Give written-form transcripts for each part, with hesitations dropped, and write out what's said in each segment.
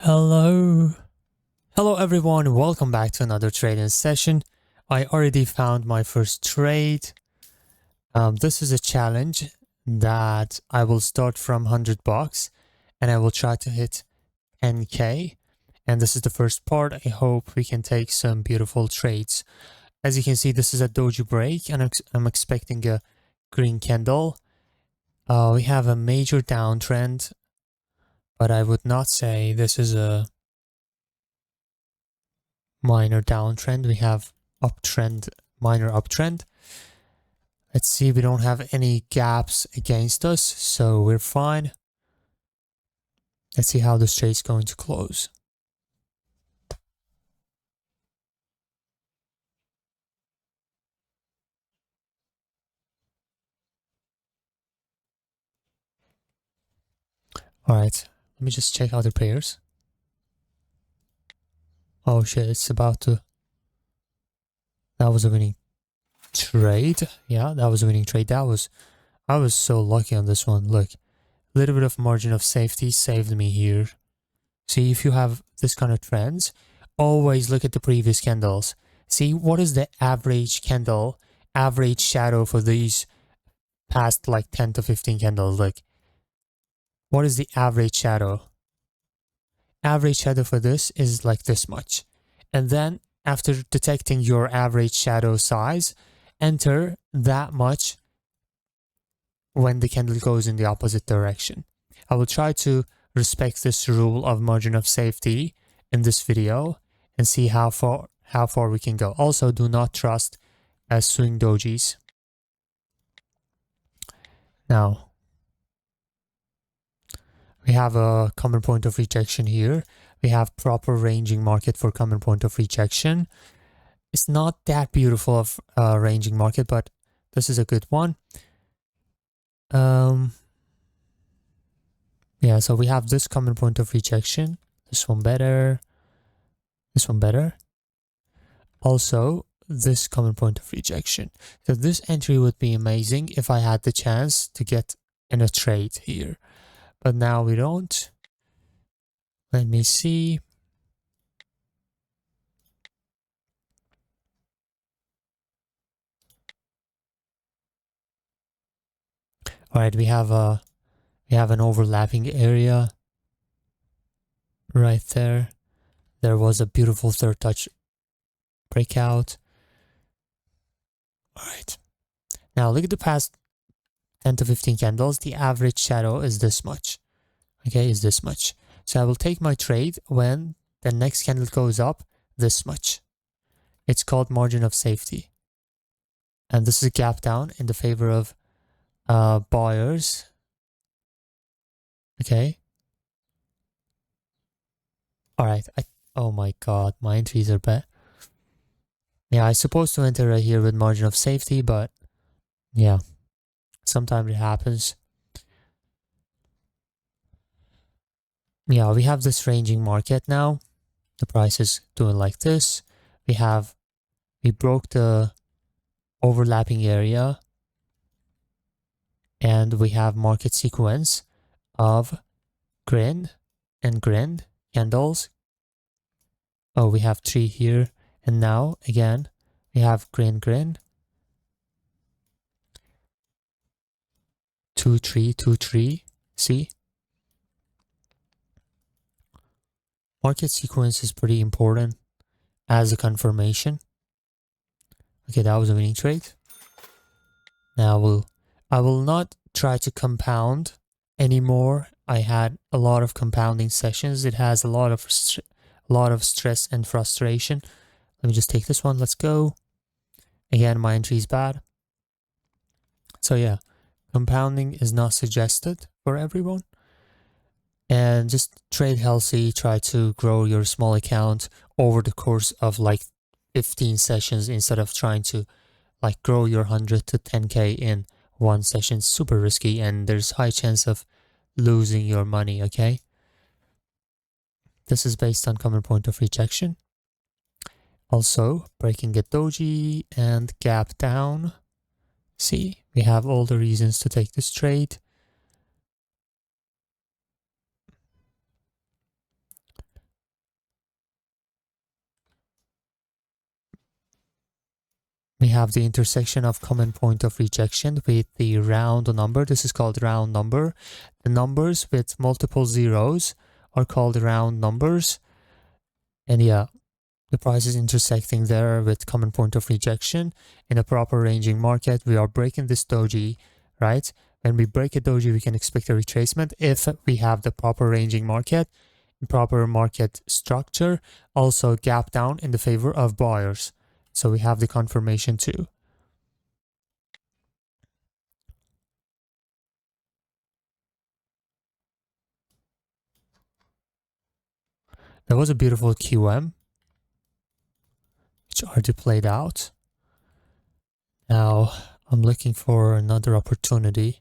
Hello. Hello everyone, welcome back to another trading session. I already found my first trade. This is a challenge that I will start from $100 and I will try to hit 10k. And this is the first part. I hope we can take some beautiful trades. As you can see, this is a doji break and I'm expecting a green candle. We have a major downtrend, but I would not say this is a minor downtrend. We have uptrend, minor uptrend. Let's see, we don't have any gaps against us, so we're fine. Let's see how this trade's going to close. All right, let me just check other pairs. Oh shit, it's about to... That was a winning trade. Yeah, that was a winning trade. I was so lucky on this one. Look, a little bit of margin of safety saved me here. See, if you have this kind of trends, always look at the previous candles. See, what is the average candle, average shadow for these past like 10 to 15 candles? Like, what is the average shadow? Average shadow for this is like this much. And then after detecting your average shadow size, enter that much when the candle goes in the opposite direction. I will try to respect this rule of margin of safety in this video and see how far we can go. Also, do not trust swing dojis. Now, we have a common point of rejection here. We have proper ranging market for common point of rejection. It's not that beautiful of a ranging market, but this is a good one. Yeah, so we have this common point of rejection. This one better. This one better. Also, this common point of rejection. So this entry would be amazing if I had the chance to get in a trade here. But now we don't. Let me see. All right, we have an overlapping area right there. There was a beautiful third touch breakout. All right. Now look at the past 10 to 15 candles. The average shadow is this much. Okay, is this much. So I will take my trade when the next candle goes up this much. It's called margin of safety. And this is a gap down in the favor of buyers. Okay. All right. Oh my God, my entries are bad. Yeah, I'm supposed to enter right here with margin of safety, but yeah, sometimes it happens. Yeah, we have this ranging market now. The price is doing like this. We broke the overlapping area and we have market sequence of grind and grind candles. Oh, we have 3 here. And now again, we have grind, 2, 3, 2, 3. See? Market sequence is pretty important as a confirmation. Okay, that was a winning trade. Now I will not try to compound anymore. I had a lot of compounding sessions. It has a lot of stress and frustration. Let me just take this one. Let's go. Again, my entry is bad. So yeah, compounding is not suggested for everyone. And just trade healthy. Try to grow your small account over the course of like 15 sessions instead of trying to like grow your 100 to 10k in one session. Super risky and there's high chance of losing your money. Okay, this is based on common point of rejection. Also breaking a doji and gap down. See, we have all the reasons to take this trade. have the intersection of common point of rejection with the round number. This is called round number. The numbers with multiple zeros are called round numbers. And yeah, the price is intersecting there with common point of rejection. In a proper ranging market, we are breaking this doji, right? When we break a doji, we can expect a retracement if we have the proper ranging market, proper market structure, also gap down in the favor of buyers. So we have the confirmation too. That was a beautiful QM, which already played out. Now I'm looking for another opportunity.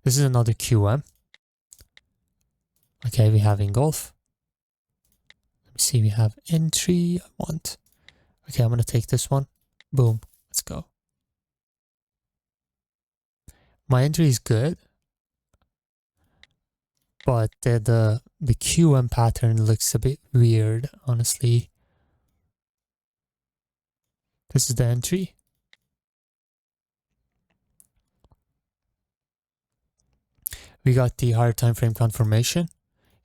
This is another QM. Okay, we have engulf. Let me see, we have entry. I want. Okay, I'm going to take this one. Boom. Let's go. My entry is good, but the QM pattern looks a bit weird, honestly. This is the entry. We got the higher time frame confirmation.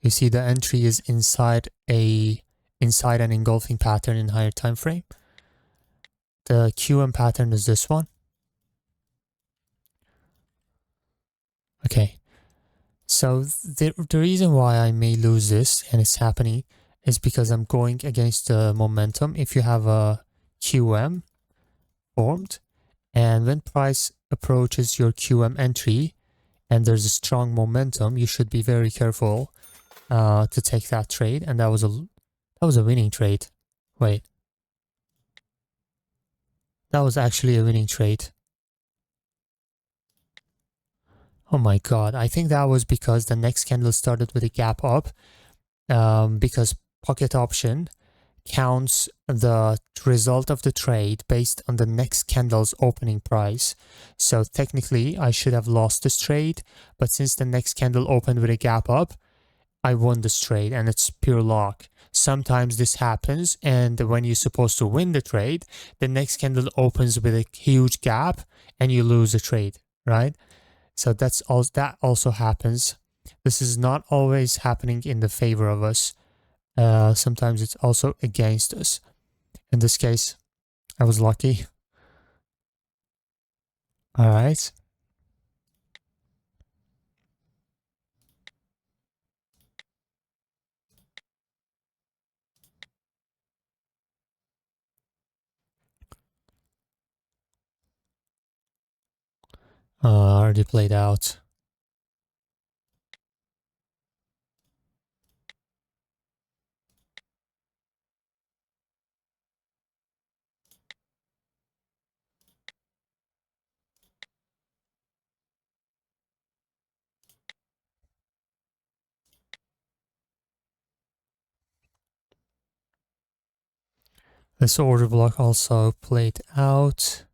You see the entry is inside an engulfing pattern in higher time frame. The QM pattern is this one. Okay. So the reason why I may lose this and it's happening is because I'm going against the momentum. If you have a QM formed and when price approaches your QM entry and there's a strong momentum, you should be very careful to take that trade. And that was a winning trade. Wait. That was actually a winning trade. Oh my god, I think that was because the next candle started with a gap up, because pocket option counts the result of the trade based on the next candle's opening price. So technically I should have lost this trade, but since the next candle opened with a gap up, I won this trade and it's pure luck. Sometimes this happens, and when you're supposed to win the trade, the next candle opens with a huge gap and you lose the trade, right? So that also happens. This is not always happening in the favor of us. Sometimes it's also against us. In this case, I was lucky. All right. Already played out. This order block also played out.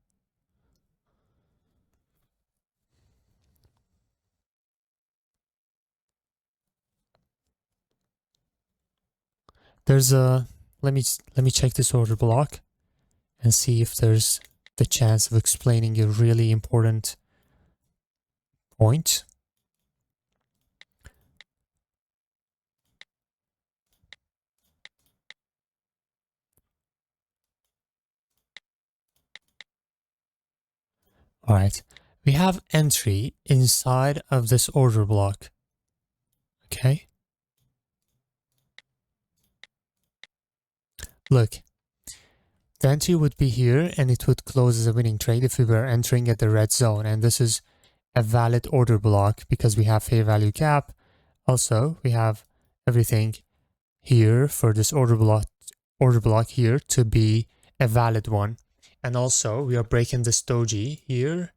There's a let me check this order block and see if there's the chance of explaining a really important point. All right, we have entry inside of this order block. Okay. Look, the entry would be here and it would close as a winning trade if we were entering at the red zone. And this is a valid order block because we have fair value gap. Also, we have everything here for this order block here to be a valid one. And also we are breaking this doji here,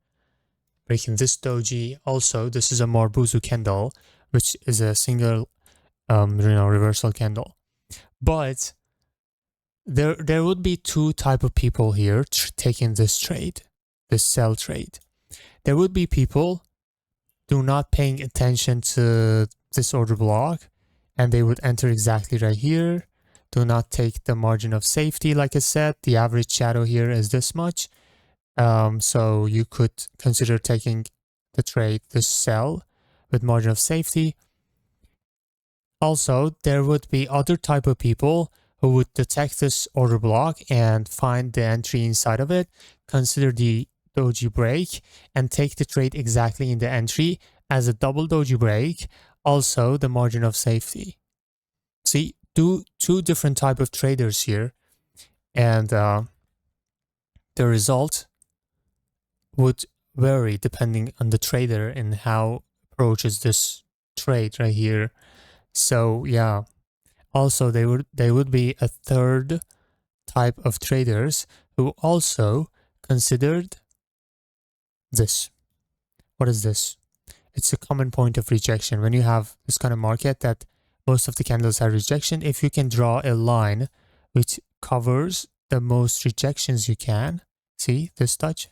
breaking this doji. Also, this is a Marbuzu candle, which is a single reversal candle. But there would be two type of people here taking this trade, this sell trade. There would be people do not paying attention to this order block, and they would enter exactly right here. Do not take the margin of safety. Like I said, the average shadow here is this much. So you could consider taking the trade, this sell with margin of safety. Also, there would be other type of people who would detect this order block and find the entry inside of it, consider the doji break, and take the trade exactly in the entry as a double doji break, also the margin of safety. See, two different type of traders here, and the result would vary depending on the trader and how approaches this trade right here. So yeah, also they would be a third type of traders who also considered this. What is this? It's a common point of rejection. When you have this kind of market that most of the candles have rejection, if you can draw a line which covers the most rejections you can, see this touch,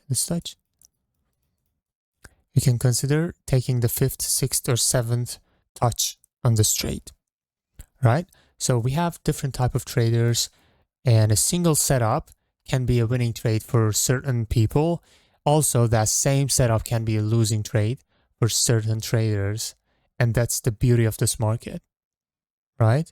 you can consider taking the 5th, 6th, or 7th touch on this trade, right? So we have different type of traders, and a single setup can be a winning trade for certain people. Also, that same setup can be a losing trade for certain traders, and that's the beauty of this market, right?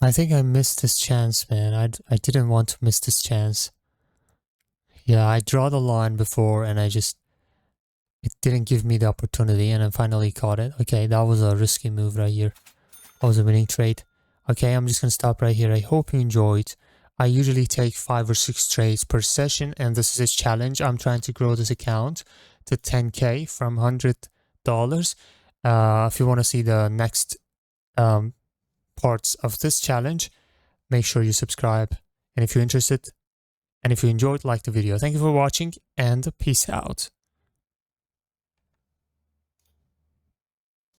I think I missed this chance, man. I didn't want to miss this chance. Yeah, I draw the line before and it didn't give me the opportunity, and I finally caught it. Okay, that was a risky move right here. That was a winning trade. Okay, I'm just gonna stop right here. I hope you enjoyed. I usually take 5 or 6 trades per session, and this is a challenge. I'm trying to grow this account to 10K from $100. If you want to see the next parts of this challenge, make sure you subscribe. And if you're interested and if you enjoyed, like the video. Thank you for watching, and peace out.